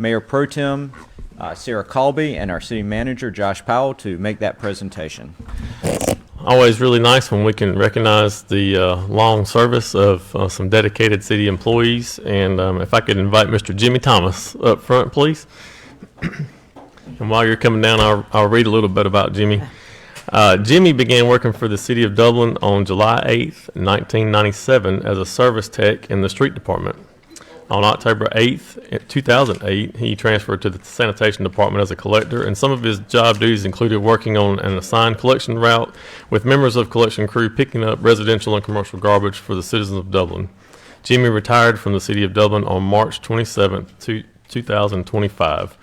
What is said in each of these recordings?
Mayor Pro Tem Sarah Colby and our City Manager Josh Powell to make that presentation. Always really nice when we can recognize the long service of some dedicated city employees. And if I could invite Mr. Jimmy Thomas up front, please. And while you're coming down, I'll read a little bit about Jimmy. Jimmy began working for the City of Dublin on July 8th, 1997 as a service tech in the street department. On October 8th, 2008, he transferred to the sanitation department as a collector, and some of his job duties included working on an assigned collection route with members of collection crew picking up residential and commercial garbage for the citizens of Dublin. Jimmy retired from the City of Dublin on March 27th, 2025.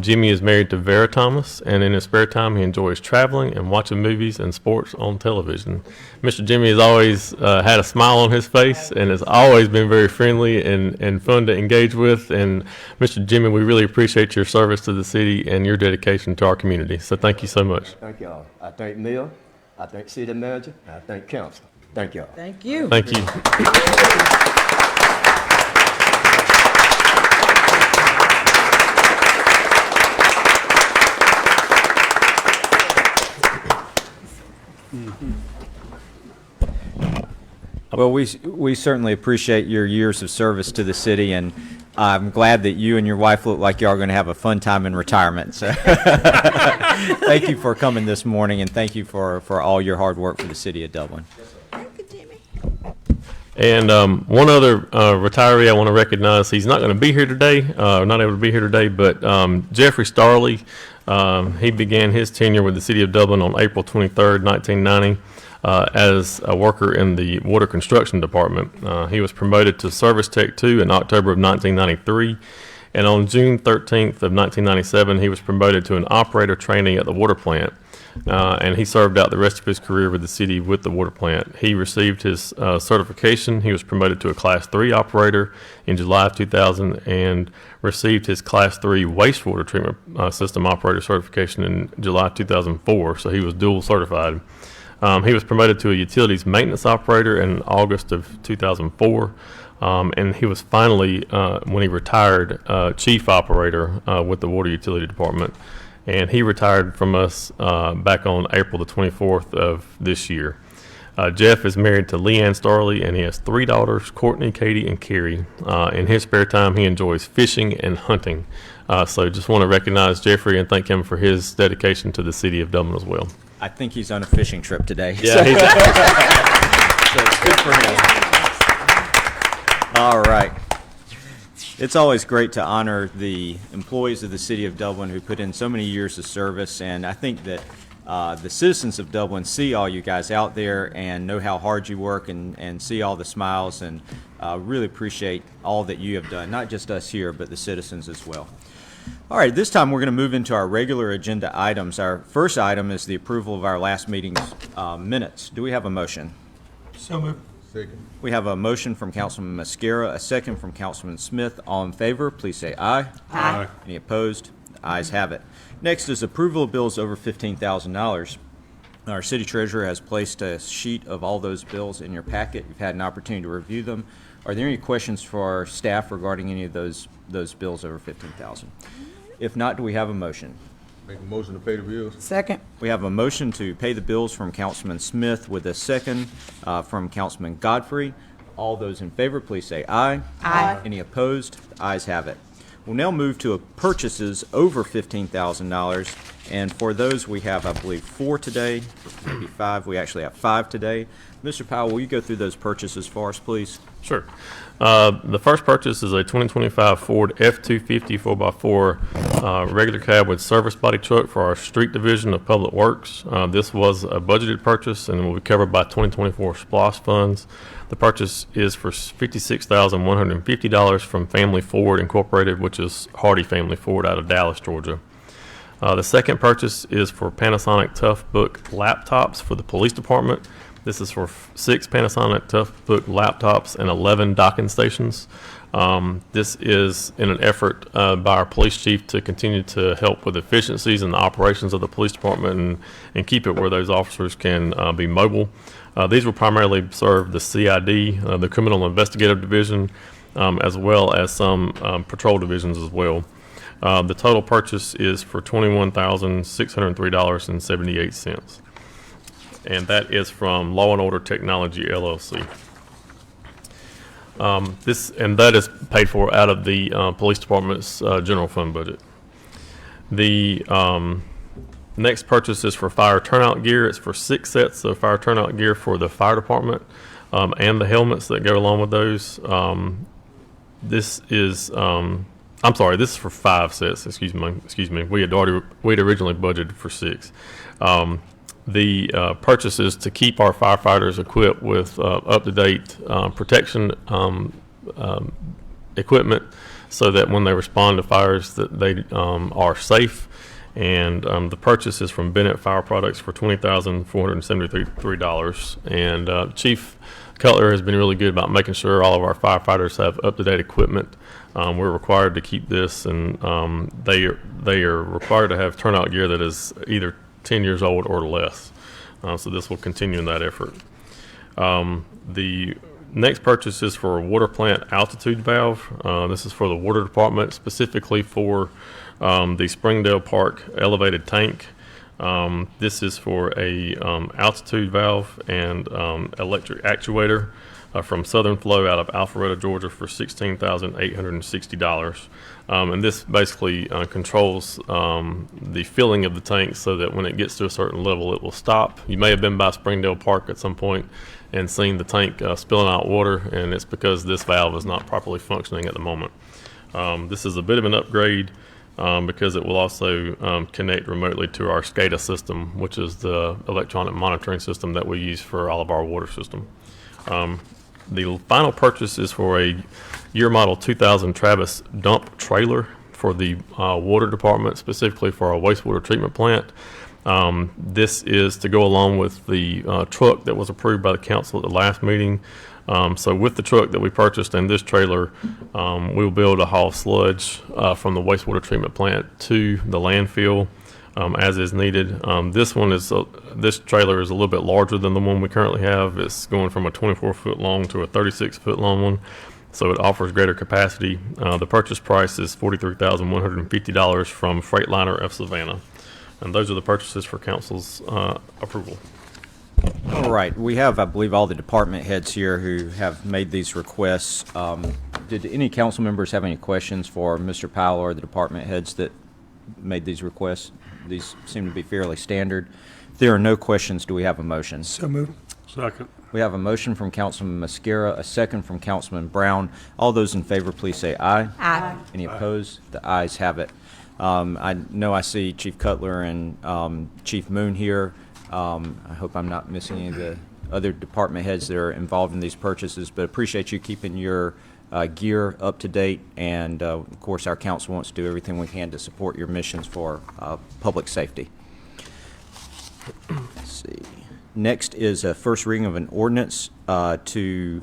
Jimmy is married to Vera Thomas, and in his spare time he enjoys traveling and watching movies and sports on television. Mr. Jimmy has always had a smile on his face and has always been very friendly and fun to engage with. And Mr. Jimmy, we really appreciate your service to the city and your dedication to our community. So thank you so much. Thank y'all. I thank Mayor, I thank City Manager, and I thank Council. Thank y'all. Thank you. Thank you. Well, we certainly appreciate your years of service to the city, and I'm glad that you and your wife look like you are going to have a fun time in retirement. So thank you for coming this morning, and thank you for all your hard work for the city of Dublin. Thank you, Jimmy. And one other retiree I want to recognize. He's not going to be here today, not able to be here today, but Jeffrey Starley, he began his tenure with the City of Dublin on April 23rd, 1990. As a worker in the water construction department. He was promoted to Service Tech 2 in October of 1993, and on June 13th of 1997, he was promoted to an operator trainee at the water plant, and he served out the rest of his career with the city with the water plant. He received his certification. He was promoted to a Class 3 operator in July of 2000 and received his Class 3 wastewater treatment system operator certification in July 2004, so he was dual certified. He was promoted to a utilities maintenance operator in August of 2004, and he was finally, when he retired, chief operator with the water utility department. And he retired from us back on April the 24th of this year. Jeff is married to Leanne Starley, and he has 3 daughters, Courtney, Katie, and Carrie. In his spare time, he enjoys fishing and hunting. So just want to recognize Jeffrey and thank him for his dedication to the city of Dublin as well. I think he's on a fishing trip today. Yeah, so it's good for him. All right. It's always great to honor the employees of the City of Dublin who put in so many years of service, and I think that the citizens of Dublin see all you guys out there and know how hard you work and see all the smiles, and really appreciate all that you have done, not just us here, but the citizens as well. All right, this time we're going to move into our regular agenda items. Our first item is the approval of our last meeting's minutes. Do we have a motion? So moved. Second. We have a motion from Councilman Mascara, a second from Councilman Smith. All in favor, please say aye. Aye. Any opposed? The ayes have it. Next is approval of bills over $15,000. Our city treasurer has placed a sheet of all those bills in your packet. You've had an opportunity to review them. Are there any questions for our staff regarding any of those bills over $15,000? If not, do we have a motion? Make a motion to pay the bills. Second. We have a motion to pay the bills from Councilman Smith with a second from Councilman Godfrey. All those in favor, please say aye. Aye. Any opposed? The ayes have it. We'll now move to purchases over $15,000, and for those we have, I believe, 4 today, maybe 5. We actually have 5 today. Mr. Powell, will you go through those purchases for us, please? Sure. The first purchase is a 2025 Ford F-250 4x4 regular cab with service body truck for our street division of Public Works. This was a budgeted purchase and will be covered by 2024 SPLOST funds. The purchase is for $56,150 from Family Ford Incorporated, which is Hardy Family Ford out of Dallas, Georgia. The second purchase is for Panasonic Toughbook laptops for the police department. This is for 6 Panasonic Toughbook laptops and 11 docking stations. This is in an effort by our police chief to continue to help with efficiencies in the operations of the police department and keep it where those officers can be mobile. These will primarily serve the CID, the Criminal Investigative Division, as well as some patrol divisions as well. The total purchase is for $21,603.78. And that is from Law and Order Technology LLC. That is paid for out of the police department's general fund budget. The next purchase is for fire turnout gear. It's for 6 sets of fire turnout gear for the fire department and the helmets that go along with those. This is for 5 sets. Excuse me. We'd originally budgeted for 6. The purchase is to keep our firefighters equipped with up-to-date protection equipment, so that when they respond to fires, that they are safe. And the purchase is from Bennett Fire Products for $20,473. And Chief Cutler has been really good about making sure all of our firefighters have up-to-date equipment. We're required to keep this, and they are required to have turnout gear that is either 10 years old or less. So this will continue in that effort. The next purchase is for a water plant altitude valve. This is for the water department, specifically for the Springdale Park elevated tank. This is for a altitude valve and electric actuator from Southern Flow out of Alpharetta, Georgia for $16,860. And this basically controls the filling of the tank, so that when it gets to a certain level, it will stop. You may have been by Springdale Park at some point and seen the tank spilling out water, and it's because this valve is not properly functioning at the moment. This is a bit of an upgrade because it will also connect remotely to our SCADA system, which is the electronic monitoring system that we use for all of our water system. The final purchase is for a year model 2000 Travis dump trailer for the water department, specifically for our wastewater treatment plant. This is to go along with the truck that was approved by the council at the last meeting. So with the truck that we purchased and this trailer, we'll be able to haul sludge from the wastewater treatment plant to the landfill as is needed. This trailer is a little bit larger than the one we currently have. It's going from a 24-foot long to a 36-foot long one, so it offers greater capacity. The purchase price is $43,150 from Freightliner of Savannah. And those are the purchases for council's approval. All right, we have, I believe, all the department heads here who have made these requests. Did any council members have any questions for Mr. Powell or the department heads that made these requests? These seem to be fairly standard. If there are no questions, do we have a motion? So moved. Second. We have a motion from Councilman Mascara, a second from Councilman Brown. All those in favor, please say aye. Aye. Any opposed? The ayes have it. I know I see Chief Cutler and Chief Moon here. I hope I'm not missing any of the other department heads that are involved in these purchases, but appreciate you keeping your gear up to date. And of course, our council wants to do everything we can to support your missions for public safety. Let's see. Next is a first reading of an ordinance to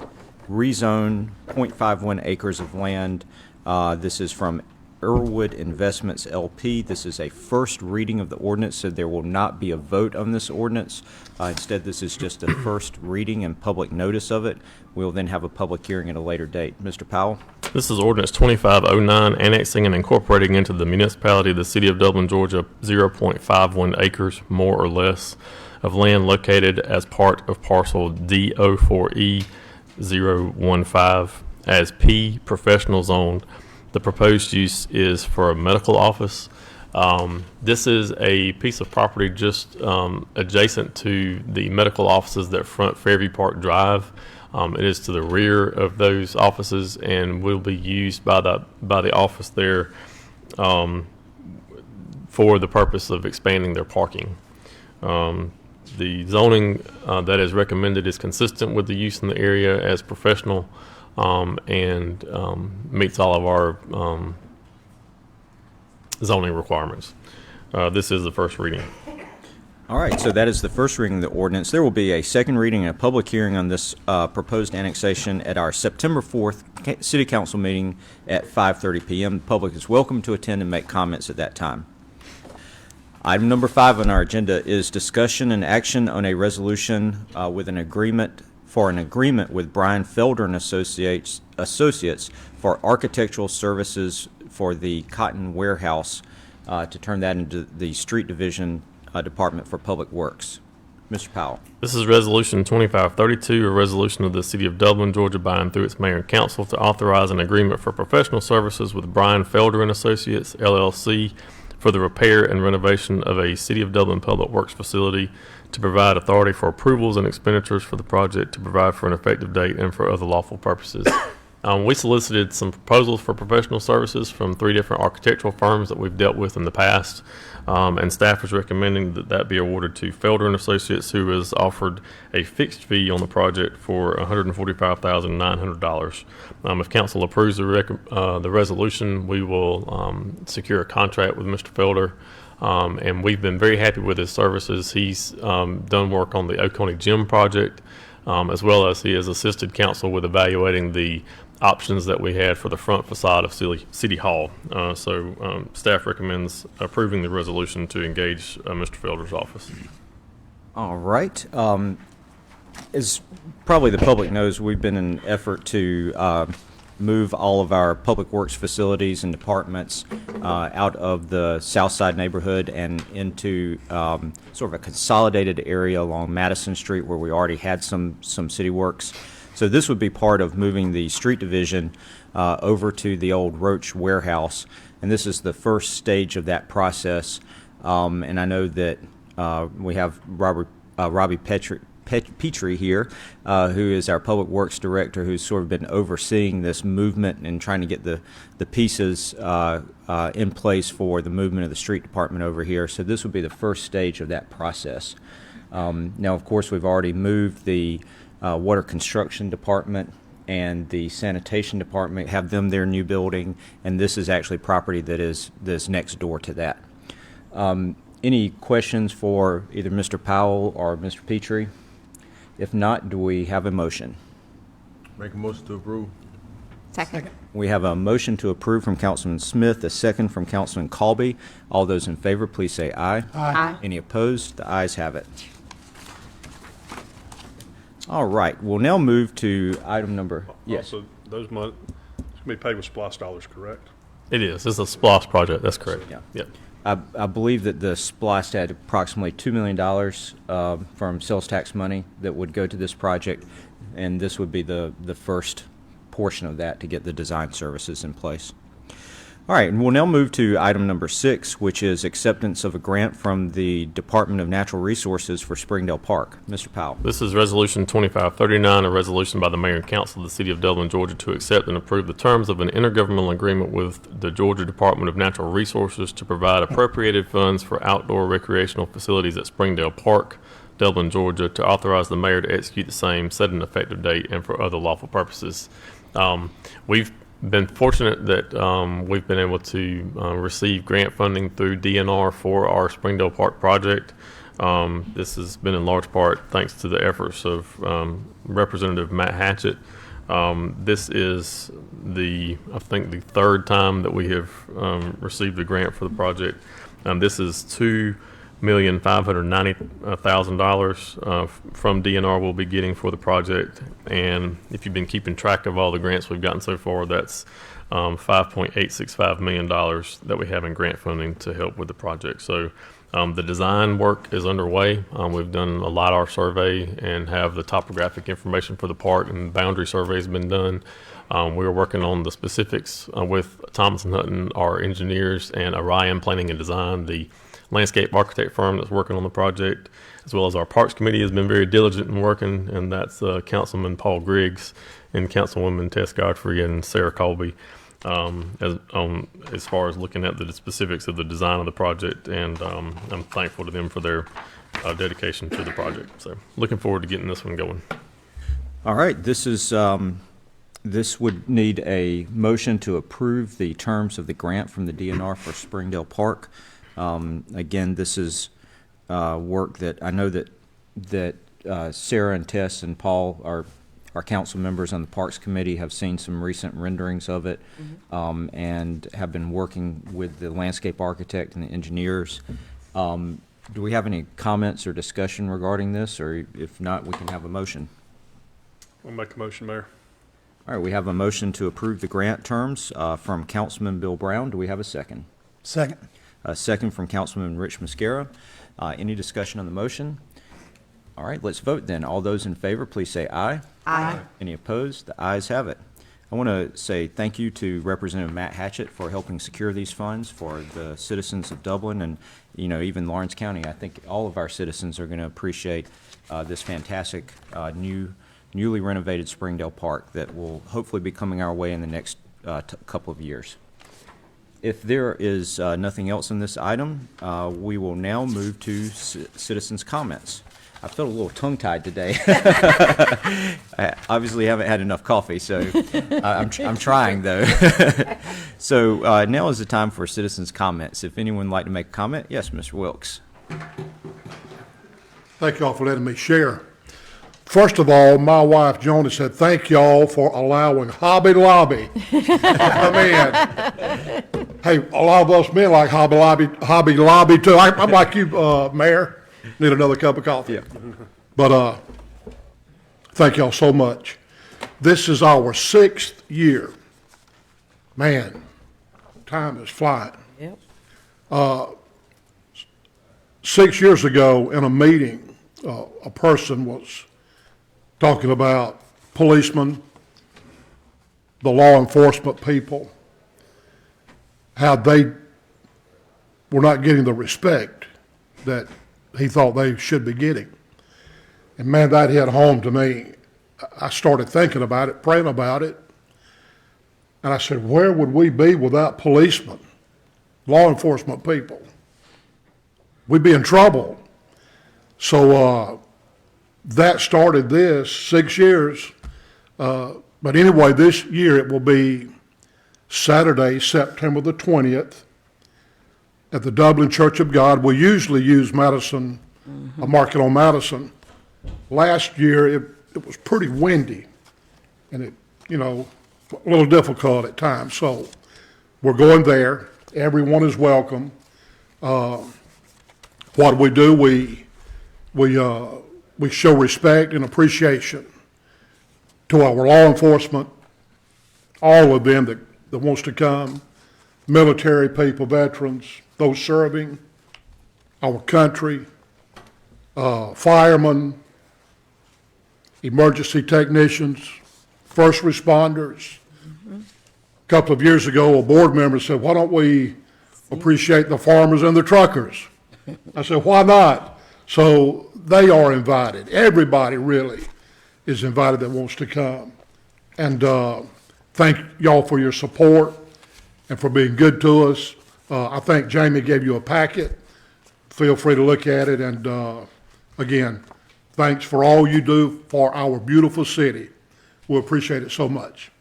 rezone 0.51 acres of land. This is from Irwood Investments LP. This is a first reading of the ordinance, so there will not be a vote on this ordinance. Instead, this is just a first reading and public notice of it. We'll then have a public hearing at a later date. Mr. Powell? This is ordinance 2509, annexing and incorporating into the municipality of the city of Dublin, Georgia, 0.51 acres, more or less, of land located as part of parcel D04E015 as P professional zoned. The proposed use is for a medical office. This is a piece of property just adjacent to the medical offices that front Fairview Park Drive. It is to the rear of those offices and will be used by the office there for the purpose of expanding their parking. The zoning that is recommended is consistent with the use in the area as professional and meets all of our zoning requirements. This is the first reading. All right, so that is the first reading of the ordinance. There will be a second reading and a public hearing on this proposed annexation at our September 4th City Council meeting at 5:30 p.m. The public is welcome to attend and make comments at that time. Item number 5 on our agenda is discussion and action on a resolution with an agreement with Brian Felder and Associates for architectural services for the cotton warehouse to turn that into the street division department for public works. Mr. Powell. This is Resolution 2532, a resolution of the City of Dublin, Georgia, by and through its mayor and council to authorize an agreement for professional services with Brian Felder and Associates, LLC, for the repair and renovation of a City of Dublin Public Works facility, to provide authority for approvals and expenditures for the project, to provide for an effective date, and for other lawful purposes. We solicited some proposals for professional services from 3 different architectural firms that we've dealt with in the past, and staff is recommending that that be awarded to Felder and Associates, who has offered a fixed fee on the project for $145,900. If council approves the resolution, we will secure a contract with Mr. Felder. And we've been very happy with his services. He's done work on the Oconee Gym project, as well as he has assisted council with evaluating the options that we had for the front facade of City Hall. So staff recommends approving the resolution to engage Mr. Felder's office. All right. As probably the public knows, we've been in an effort to move all of our public works facilities and departments out of the South Side neighborhood and into sort of a consolidated area along Madison Street where we already had some city works. So this would be part of moving the street division over to the old Roach warehouse, and this is the first stage of that process. And I know that we have Robbie Petrie here, who is our public works director, who's sort of been overseeing this movement and trying to get the pieces in place for the movement of the street department over here. So this would be the first stage of that process. Now, of course, we've already moved the water construction department and the sanitation department, have them their new building, and this is actually property that is next door to that. Any questions for either Mr. Powell or Mr. Petrie? If not, do we have a motion? Make a motion to approve. Second. We have a motion to approve from Councilman Smith, a second from Councilman Colby. All those in favor, please say aye. Aye. Any opposed? The ayes have it. All right, we'll now move to item number, yes. Also, those money, it's going to be paid with SPOS dollars, correct? It is. It's a SPLOS project. That's correct. Yeah. Yep. I believe that the SPLOST had approximately $2 million from sales tax money that would go to this project, and this would be the first portion of that to get the design services in place. All right, and we'll now move to item number 6, which is acceptance of a grant from the Department of Natural Resources for Springdale Park. Mr. Powell. This is Resolution 2539, a resolution by the Mayor and Council of the City of Dublin, Georgia, to accept and approve the terms of an intergovernmental agreement with the Georgia Department of Natural Resources to provide appropriated funds for outdoor recreational facilities at Springdale Park, Dublin, Georgia, to authorize the mayor to execute the same, set an effective date, and for other lawful purposes. We've been fortunate that we've been able to receive grant funding through DNR for our Springdale Park project. This has been in large part thanks to the efforts of Representative Matt Hatchett. This is I think the third time that we have received a grant for the project. This is $2,590,000 from DNR we'll be getting for the project. And if you've been keeping track of all the grants we've gotten so far, that's $5.865 million that we have in grant funding to help with the project. So the design work is underway. We've done a LiDAR survey and have the topographic information for the park, and boundary survey has been done. We're working on the specifics with Thomas & Hutton, our engineers, and Orion Planning and Design, the landscape architect firm that's working on the project, as well as our Parks Committee has been very diligent in working, and that's Councilman Paul Griggs and Councilwoman Tess Godfrey and Sarah Colby, as far as looking at the specifics of the design of the project, and I'm thankful to them for their dedication to the project. So looking forward to getting this one going. All right, this would need a motion to approve the terms of the grant from the DNR for Springdale Park. Again, this is work that I know that Sarah and Tess and Paul, our council members on the Parks Committee, have seen some recent renderings of it, and have been working with the landscape architect and the engineers. Do we have any comments or discussion regarding this, or if not, we can have a motion? I'll make a motion, Mayor. All right, we have a motion to approve the grant terms from Councilman Bill Brown. Do we have a second? Second. A second from Councilman Rich Mascara. Any discussion on the motion? All right, let's vote then. All those in favor, please say aye. Aye. Any opposed? The ayes have it. I want to say thank you to Representative Matt Hatchett for helping secure these funds for the citizens of Dublin and, even Lawrence County. I think all of our citizens are going to appreciate this fantastic newly renovated Springdale Park that will hopefully be coming our way in the next couple of years. If there is nothing else on this item, we will now move to citizens' comments. I feel a little tongue-tied today. I obviously haven't had enough coffee, so I'm trying, though. So now is the time for citizens' comments. If anyone would like to make a comment, yes, Mr. Wilkes. Thank y'all for letting me share. First of all, my wife, Joni, said, thank y'all for allowing Hobby Lobby to come in. Hey, a lot of us men like Hobby Lobby too. I'm like you, Mayor, need another cup of coffee. Yeah. But thank y'all so much. This is our 6th year. Man, time is flying. Yep. 6 years ago in a meeting, a person was talking about policemen, the law enforcement people, how they were not getting the respect that he thought they should be getting. And man, that hit home to me. I started thinking about it, praying about it, and I said, where would we be without policemen, law enforcement people? We'd be in trouble. So that started this 6 years. But anyway, this year it will be Saturday, September the 20th, at the Dublin Church of God. We usually use Madison, a market on Madison. Last year it was pretty windy, and it, a little difficult at times. So we're going there. Everyone is welcome. What we do, we show respect and appreciation to our law enforcement, all of them that wants to come, military people, veterans, those serving our country, firemen, emergency technicians, first responders. A couple of years ago, a board member said, why don't we appreciate the farmers and the truckers? I said, why not? So they are invited. Everybody really is invited that wants to come. And thank y'all for your support and for being good to us. I think Jamie gave you a packet. Feel free to look at it. And again, thanks for all you do for our beautiful city. We appreciate it so much.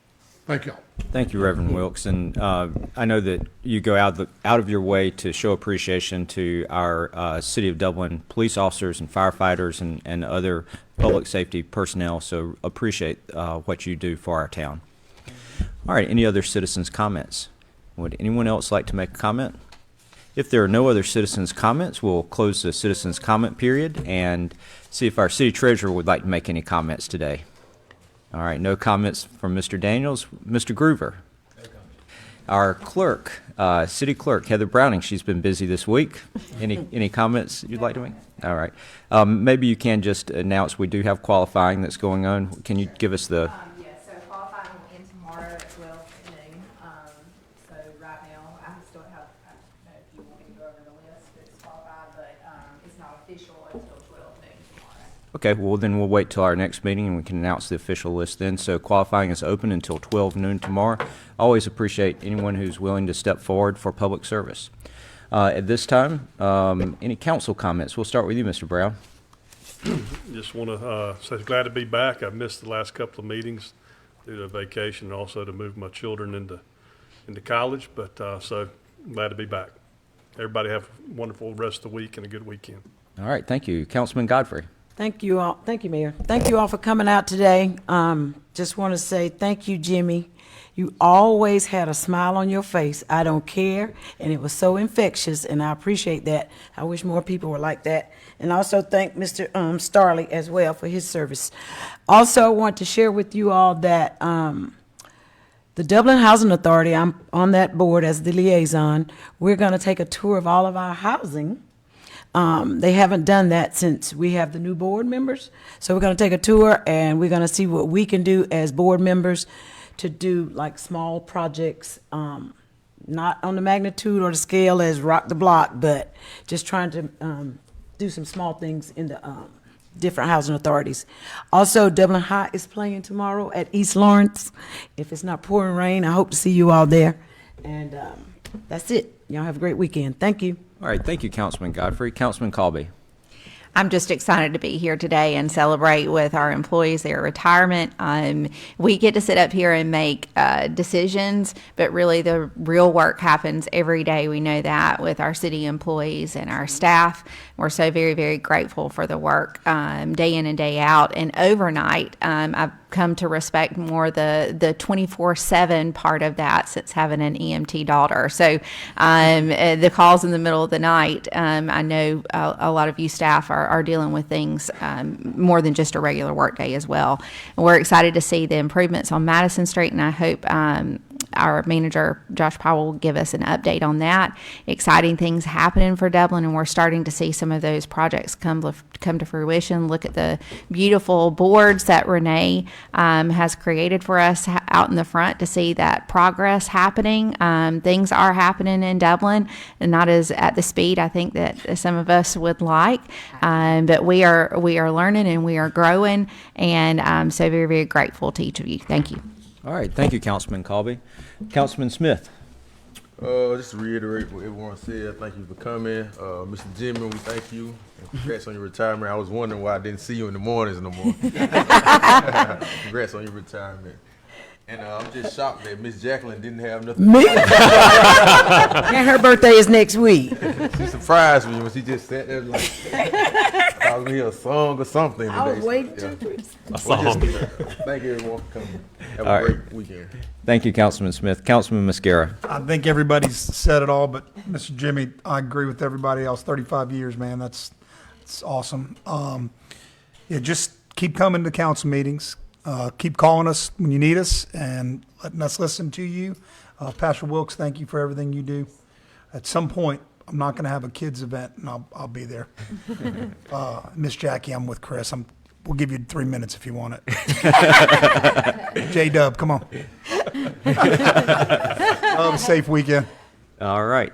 Thank y'all. Thank you, Reverend Wilkes. And I know that you go out of your way to show appreciation to our City of Dublin police officers and firefighters and other public safety personnel. So appreciate what you do for our town. All right, any other citizens' comments? Would anyone else like to make a comment? If there are no other citizens' comments, we'll close the citizens' comment period and see if our city treasurer would like to make any comments today. All right, no comments from Mr. Daniels. Mr. Groover. Our clerk, city clerk, Heather Browning, she's been busy this week. Any comments you'd like to make? All right. Maybe you can just announce we do have qualifying that's going on. Can you give us the... Yes, so qualifying will end tomorrow at 12 noon. So right now, I still have, I don't know if you want me to go over the list that's qualified, but it's not official until 12 noon tomorrow. Okay, well then we'll wait till our next meeting and we can announce the official list then. So qualifying is open until 12 noon tomorrow. Always appreciate anyone who's willing to step forward for public service. At this time, any council comments? We'll start with you, Mr. Brown. Just want to say glad to be back. I've missed the last couple of meetings due to vacation and also to move my children into college, but so glad to be back. Everybody have a wonderful rest of the week and a good weekend. All right, thank you. Councilman Godfrey. Thank you all. Thank you, Mayor. Thank you all for coming out today. Just want to say thank you, Jimmy. You always had a smile on your face. I don't care, and it was so infectious, and I appreciate that. I wish more people were like that. And also thank Mr. Starley as well for his service. Also, I want to share with you all that the Dublin Housing Authority, I'm on that board as the liaison. We're going to take a tour of all of our housing. They haven't done that since we have the new board members. So we're going to take a tour, and we're going to see what we can do as board members to do like small projects, not on the magnitude or the scale as Rock the Block, but just trying to do some small things in the different housing authorities. Also, Dublin High is playing tomorrow at East Lawrence. If it's not pouring rain, I hope to see you all there. And that's it. Y'all have a great weekend. Thank you. All right, thank you, Councilman Godfrey. Councilman Colby. I'm just excited to be here today and celebrate with our employees their retirement. We get to sit up here and make decisions, but really the real work happens every day. We know that with our city employees and our staff. We're so very, very grateful for the work day in and day out. And overnight, I've come to respect more the 24/7 part of that since having an EMT daughter. So the calls in the middle of the night, I know a lot of you staff are dealing with things more than just a regular work day as well. And we're excited to see the improvements on Madison Street, and I hope our manager, Josh Powell, will give us an update on that. Exciting things happening for Dublin, and we're starting to see some of those projects come to fruition. Look at the beautiful boards that Renee has created for us out in the front to see that progress happening. Things are happening in Dublin, and not as at the speed I think that some of us would like, but we are learning and we are growing, and I'm so very, very grateful to each of you. Thank you. All right, thank you, Councilman Colby. Councilman Smith. Just to reiterate what everyone said, thank you for coming. Mr. Jimmy, we thank you. And congrats on your retirement. I was wondering why I didn't see you in the mornings no more. Congrats on your retirement. And I'm just shocked that Miss Jacqueline didn't have nothing. Me? And her birthday is next week. She surprised me when she just sat there like, I thought I was gonna hear a song or something today. I was waiting Yeah. to. Thank everyone for coming. Have All a right. great weekend. Thank you, Councilman Smith. Councilman Mascara. I think everybody's said it all, but Mr. Jimmy, I agree with everybody else. 35 years, man, that's awesome. Yeah, just keep coming to council meetings. Keep calling us when you need us and letting us listen to you. Pastor Wilkes, thank you for everything you do. At some point, I'm not going to have a kids event, and I'll be there. Miss Jackie, I'm with Chris. We'll give you 3 minutes if you want it. J-Dub, come on. Have a safe weekend. All right.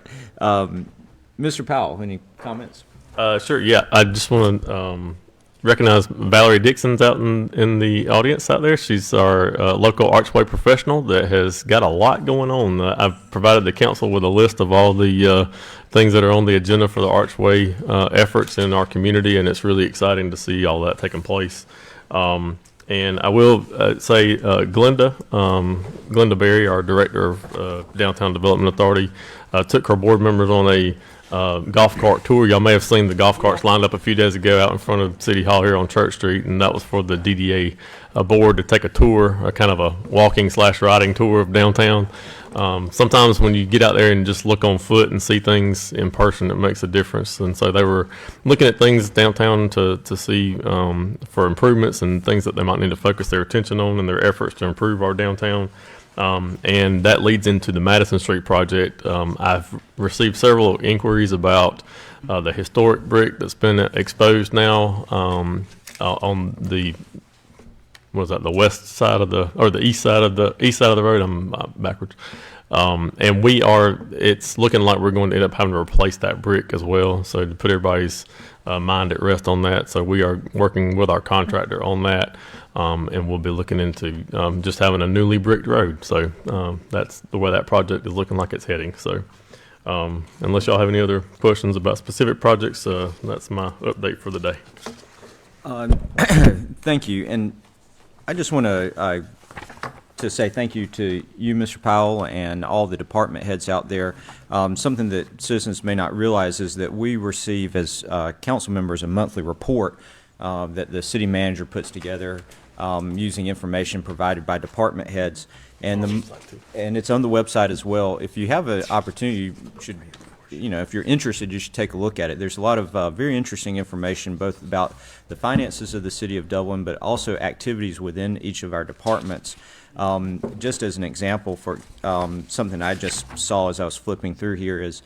Mr. Powell, any comments? Sure, yeah. I just want to recognize Valerie Dixon's out in the audience out there. She's our local archway professional that has got a lot going on. I've provided the council with a list of all the things that are on the agenda for the archway efforts in our community, and it's really exciting to see all that taking place. And I will say Glenda Berry, our director of Downtown Development Authority, took her board members on a golf cart tour. Y'all may have seen the golf carts lined up a few days ago out in front of City Hall here on Church Street, and that was for the DDA board to take a tour, a kind of a walking/riding tour of downtown. Sometimes when you get out there and just look on foot and see things in person, it makes a difference. And so they were looking at things downtown to see for improvements and things that they might need to focus their attention on in their efforts to improve our downtown. And that leads into the Madison Street project. I've received several inquiries about the historic brick that's been exposed now on the the west side of the east side of the road. I'm backwards. And it's looking like we're going to end up having to replace that brick as well. So to put everybody's mind at rest on that. So we are working with our contractor on that. And we'll be looking into just having a newly bricked road. So that's the way that project is looking like it's heading. So unless y'all have any other questions about specific projects, that's my update for the day. Thank you. And I just want to say thank you to you, Mr. Powell, and all the department heads out there. Something that citizens may not realize is that we receive as council members a monthly report that the city manager puts together using information provided by department heads. And it's on the website as well. If you have an opportunity, you should, if you're interested, you should take a look at it. There's a lot of very interesting information, both about the finances of the city of Dublin, but also activities within each of our departments. Just as an example for something I just saw as I was flipping through here is,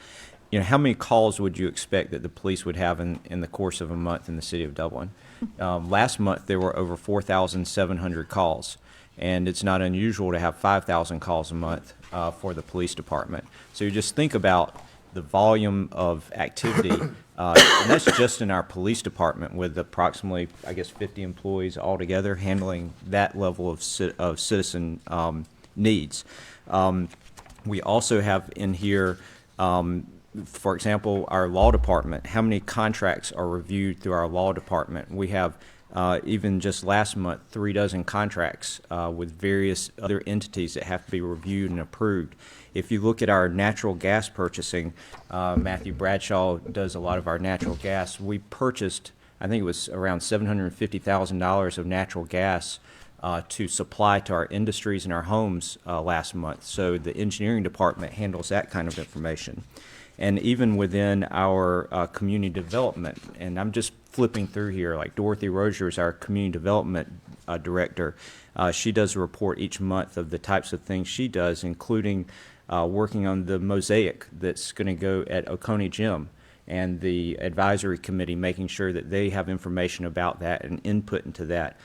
how many calls would you expect that the police would have in the course of a month in the city of Dublin? Last month, there were over 4,700 calls, and it's not unusual to have 5,000 calls a month for the police department. So you just think about the volume of activity, and that's just in our police department with approximately, 50 employees altogether handling that level of citizen needs. We also have in here, for example, our law department. How many contracts are reviewed through our law department? We have, even just last month, 36 contracts with various other entities that have to be reviewed and approved. If you look at our natural gas purchasing, Matthew Bradshaw does a lot of our natural gas. We purchased, I think it was around $750,000 of natural gas to supply to our industries and our homes last month. So the engineering department handles that kind of information. And even within our community development, and I'm just flipping through here, like Dorothy Rozier is our community development director. She does a report each month of the types of things she does, including working on the mosaic that's going to go at Oconee Gym, and the advisory committee making sure that they have information about that and input into that,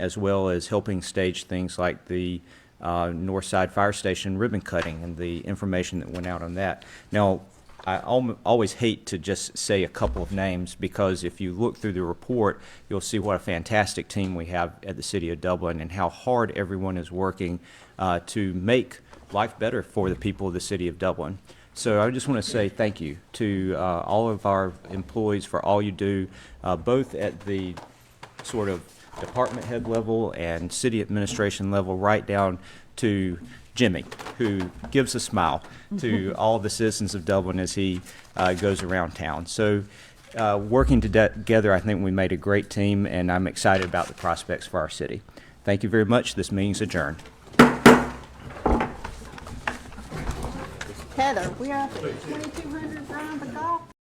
as well as helping stage things like the Northside Fire Station ribbon cutting and the information that went out on that. Now, I always hate to just say a couple of names, because if you look through the report, you'll see what a fantastic team we have at the City of Dublin and how hard everyone is working to make life better for the people of the City of Dublin. So I just want to say thank you to all of our employees for all you do, both at the sort of department head level and city administration level, right down to Jimmy, who gives a smile to all the citizens of Dublin as he goes around town. So working together, I think we made a great team, and I'm excited about the prospects for our city. Thank you very much. This meeting's adjourned. Heather, we are up at 2200 round the golf.